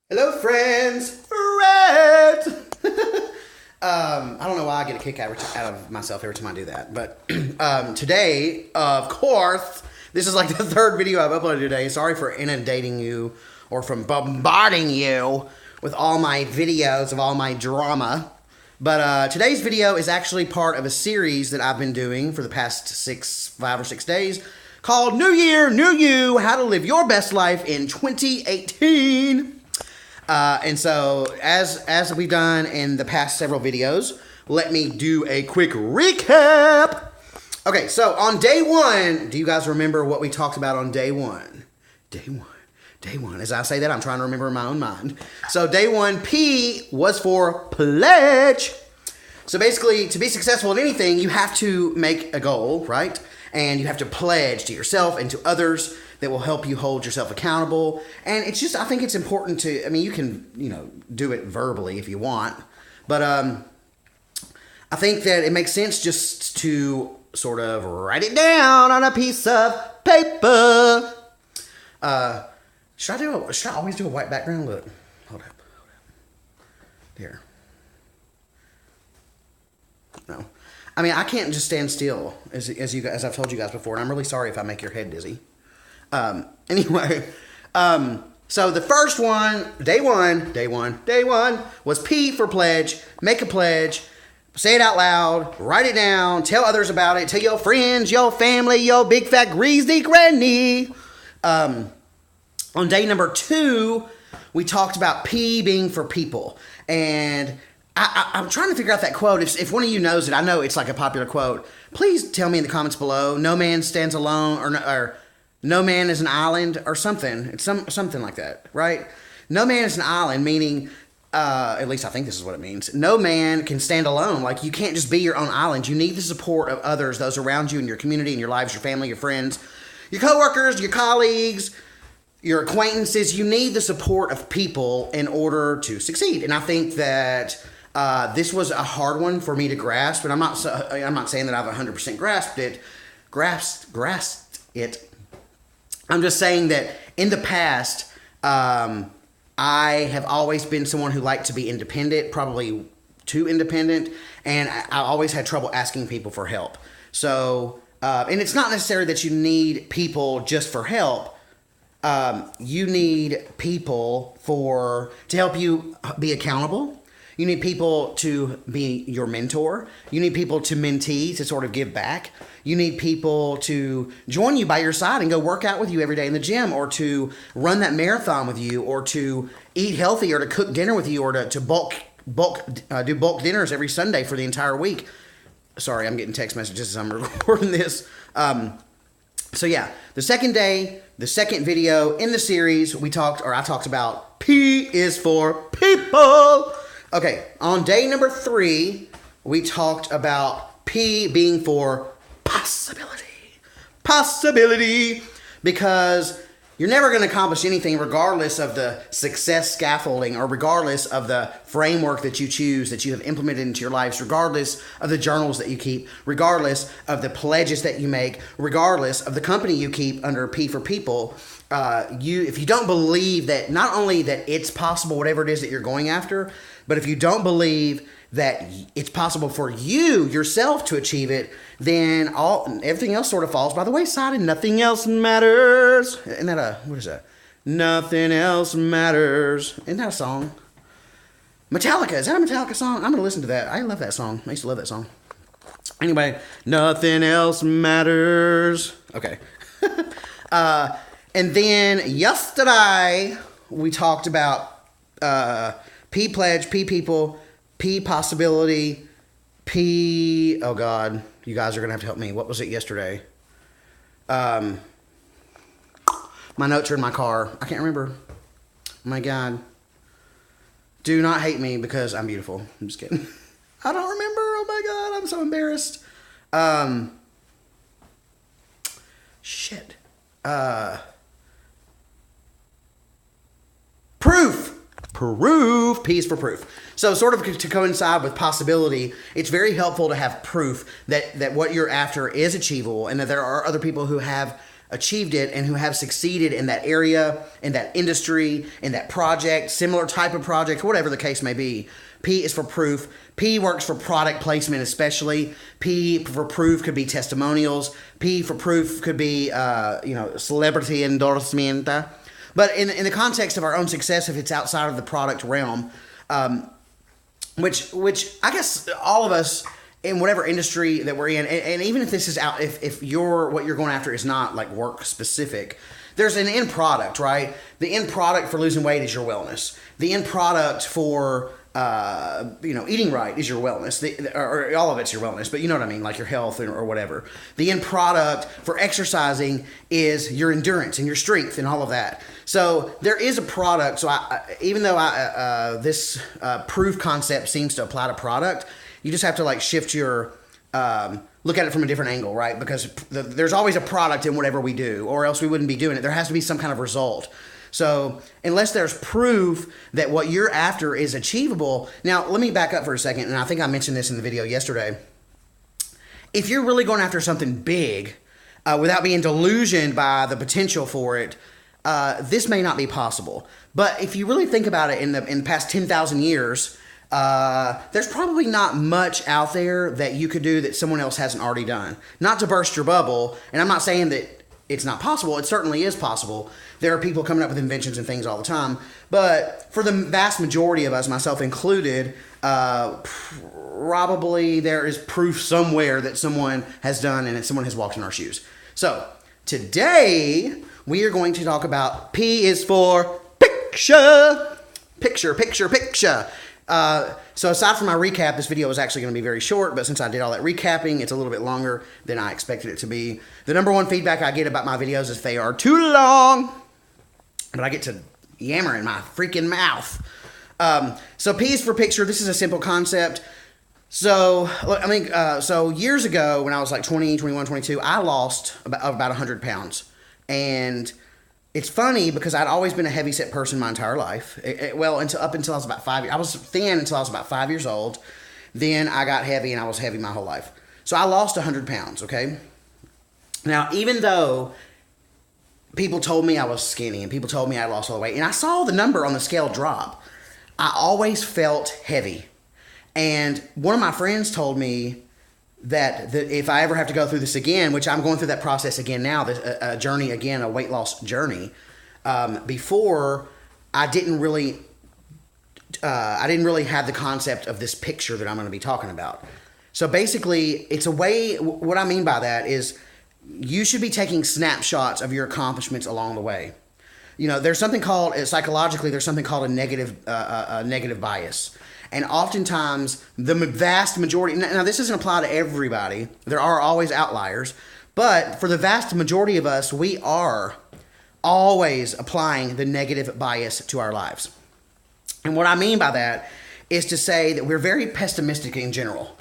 Hello, friends. Friends. I don't know why I get a kick out of myself every time I do that. But today, of course, this is like the third video I've uploaded today. Sorry for inundating you or from bombarding you with all my videos of all my drama. But today's video is actually part of a series that I've been doing for the past 5 or 6 days called New Year, New You, How to Live Your Best Life in 2018. And so, as we've done in the past several videos, let me do a quick recap. Okay, so on day one, do you guys remember what we talked about on day one? Day one. As I say that, I'm trying to remember in my own mind. So day one, P was for pledge. So basically, to be successful in anything, you have to make a goal, right? And you have to pledge to yourself and to others that will help you hold yourself accountable. And it's just, I think it's important to, I mean, you can, do it verbally if you want. But I think that it makes sense just to sort of write it down on a piece of paper. Should I always do a white background? Look, hold up. There. No. I mean, I can't just stand still, as I've told you guys before, and I'm really sorry if I make your head dizzy. Anyway, so the first one, day one, was P for pledge. Make a pledge, say it out loud, write it down, tell others about it, tell your friends, your family, your big fat greasy granny. On day number 2, we talked about P being for people, and I'm trying to figure out that quote. If one of you knows it, I know it's like a popular quote. Please tell me in the comments below. No man stands alone, or no man is an island, or something. It's something like that, right? No man is an island, meaning, at least I think this is what it means. No man can stand alone. Like, you can't just be your own island. You need the support of others, those around you in your community, in your lives, your family, your friends, your coworkers, your colleagues, your acquaintances. You need the support of people in order to succeed. And I think that this was a hard one for me to grasp, and I'm not saying that I've 100% grasped it. I'm just saying that in the past, I have always been someone who liked to be independent, probably too independent, and I always had trouble asking people for help. So, and it's not necessarily that you need people just for help. You need people to help you be accountable. You need people to be your mentor. You need people to mentee, to sort of give back. You need people to join you by your side and go work out with you every day in the gym, or to run that marathon with you, or to eat healthy, or to cook dinner with you, or to do bulk dinners every Sunday for the entire week. Sorry, I'm getting text messages as I'm recording this. So yeah, the second day, the second video in the series, I talked about P is for people. Okay, on day number 3, we talked about P being for possibility. Possibility, because you're never going to accomplish anything regardless of the success scaffolding, or regardless of the framework that you choose, that you have implemented into your lives, regardless of the journals that you keep, regardless of the pledges that you make, regardless of the company you keep under P for people. If you don't believe that, not only that it's possible, whatever it is that you're going after, but if you don't believe that it's possible for you yourself to achieve it, then everything else sort of falls by the wayside, and nothing else matters. Isn't that what is that? Nothing else matters. Isn't that a song? Metallica. Is that a Metallica song? I'm going to listen to that. I love that song. I used to love that song. Anyway, nothing else matters. Okay. And then yesterday, we talked about P pledge, P people, P possibility, P... Oh, God. You guys are going to have to help me. What was it yesterday? My notes are in my car. I can't remember. Oh, my God. Do not hate me because I'm beautiful. I'm just kidding. I don't remember. Oh, my God. I'm so embarrassed. Shit. Proof. P is for proof. So sort of to coincide with possibility, it's very helpful to have proof that what you're after is achievable, and that there are other people who have achieved it and who have succeeded in that area, in that industry, in that project, similar type of project, whatever the case may be. P is for proof. P works for product placement especially. P for proof could be testimonials. P for proof could be, celebrity endorsement. But in the context of our own success, if it's outside of the product realm, which I guess all of us in whatever industry that we're in, and even if this is out, if what you're going after is not like work specific, there's an end product, right? The end product for losing weight is your wellness. The end product for eating right is your wellness, or all of it's your wellness, but you know what I mean, like your health or whatever. The end product for exercising is your endurance and your strength and all of that. So there is a product. So even though this proof concept seems to apply to product, you just have to like shift your look at it from a different angle, right? Because there's always a product in whatever we do, or else we wouldn't be doing it. There has to be some kind of result. So unless there's proof that what you're after is achievable. Now, let me back up for a second, and I think I mentioned this in the video yesterday. If you're really going after something big without being delusioned by the potential for it, this may not be possible. But if you really think about it, in the past 10,000 years, there's probably not much out there that you could do that someone else hasn't already done. Not to burst your bubble, and I'm not saying that it's not possible. It certainly is possible. There are people coming up with inventions and things all the time. But for the vast majority of us, myself included, probably there is proof somewhere that someone has done and that someone has walked in our shoes. So today we are going to talk about P is for picture. Picture. So aside from my recap, this video is actually going to be very short, but since I did all that recapping, it's a little bit longer than I expected it to be. The number one feedback I get about my videos is they are too long, but I get to yammer in my freaking mouth. So P is for picture. This is a simple concept. So years ago when I was like 20, 21, 22, I lost about 100 pounds. And it's funny because I'd always been a heavy-set person my entire life. Up until I was about 5 years. I was thin until I was about 5 years old. Then I got heavy, and I was heavy my whole life. So I lost 100 pounds, okay? Now, even though people told me I was skinny and people told me I lost all the weight, and I saw the number on the scale drop, I always felt heavy. And one of my friends told me that if I ever have to go through this again, which I'm going through that process again now, a journey again, a weight loss journey. Before, I didn't really have the concept of this picture that I'm going to be talking about. So basically, it's a way. What I mean by that is, you should be taking snapshots of your accomplishments along the way. You know, there's something called psychologically. There's something called a negative bias. And oftentimes, the vast majority, now this doesn't apply to everybody, there are always outliers, but for the vast majority of us, we are always applying the negative bias to our lives. And what I mean by that is to say that we're very pessimistic in general.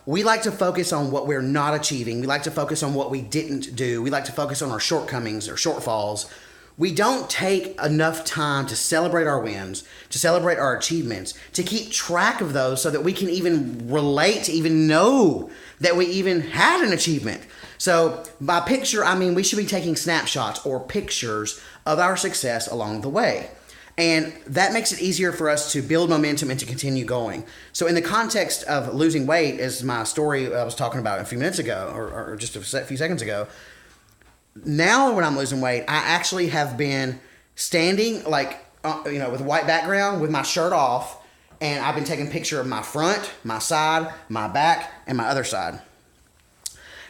We like to focus on what we're not achieving. We like to focus on what we didn't do. We like to focus on our shortcomings or shortfalls. We don't take enough time to celebrate our wins, to celebrate our achievements, to keep track of those so that we can even relate, to even know that we even had an achievement. So by picture, I mean we should be taking snapshots or pictures of our success along the way. And that makes it easier for us to build momentum and to continue going. So in the context of losing weight, as my story I was talking about a few minutes ago, or just a few seconds ago, now when I'm losing weight, I actually have been standing with a white background with my shirt off, and I've been taking a picture of my front, my side, my back, and my other side.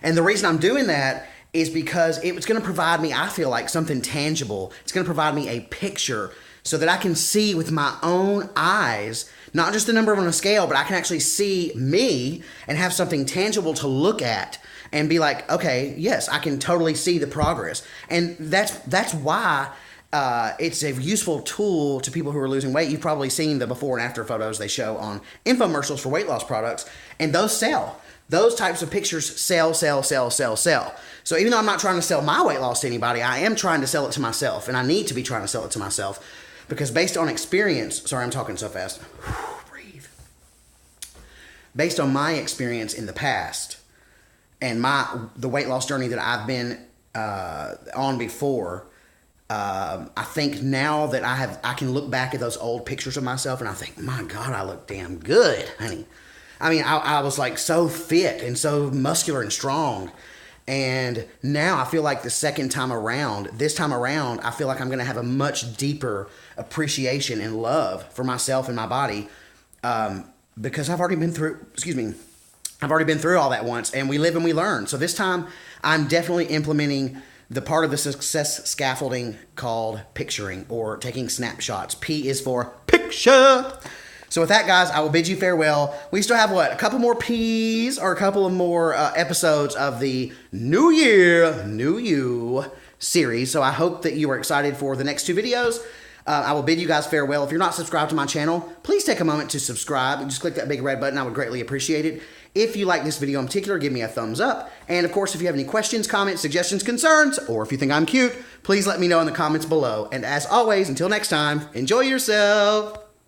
And the reason I'm doing that is because it's going to provide me, I feel like, something tangible. It's going to provide me a picture so that I can see with my own eyes, not just the number on a scale, but I can actually see me and have something tangible to look at and be like, okay, yes, I can totally see the progress. And that's why it's a useful tool to people who are losing weight. You've probably seen the before and after photos they show on infomercials for weight loss products, and those sell. Those types of pictures sell. So even though I'm not trying to sell my weight loss to anybody, I am trying to sell it to myself, and I need to be trying to sell it to myself because based on experience, sorry, I'm talking so fast. Breathe. Based on my experience in the past, and the weight loss journey that I've been on before. I think now that I can look back at those old pictures of myself and I think, my God, I look damn good, honey. I mean, I was like so fit and so muscular and strong. And now I feel like this time around, I feel like I'm going to have a much deeper appreciation and love for myself and my body, because I've already been through, I've already been through all that once, and we live and we learn. So this time I'm definitely implementing the part of the success scaffolding called picturing, or taking snapshots. P is for picture. So with that, guys, I will bid you farewell. We still have, a couple more P's, or a couple of more episodes of the New Year, New You series. So I hope that you are excited for the next 2 videos. I will bid you guys farewell. If you're not subscribed to my channel, please take a moment to subscribe. Just click that big red button. I would greatly appreciate it. If you like this video in particular, give me a thumbs up. And of course, if you have any questions, comments, suggestions, concerns, or if you think I'm cute, please let me know in the comments below. And as always, until next time, enjoy yourself.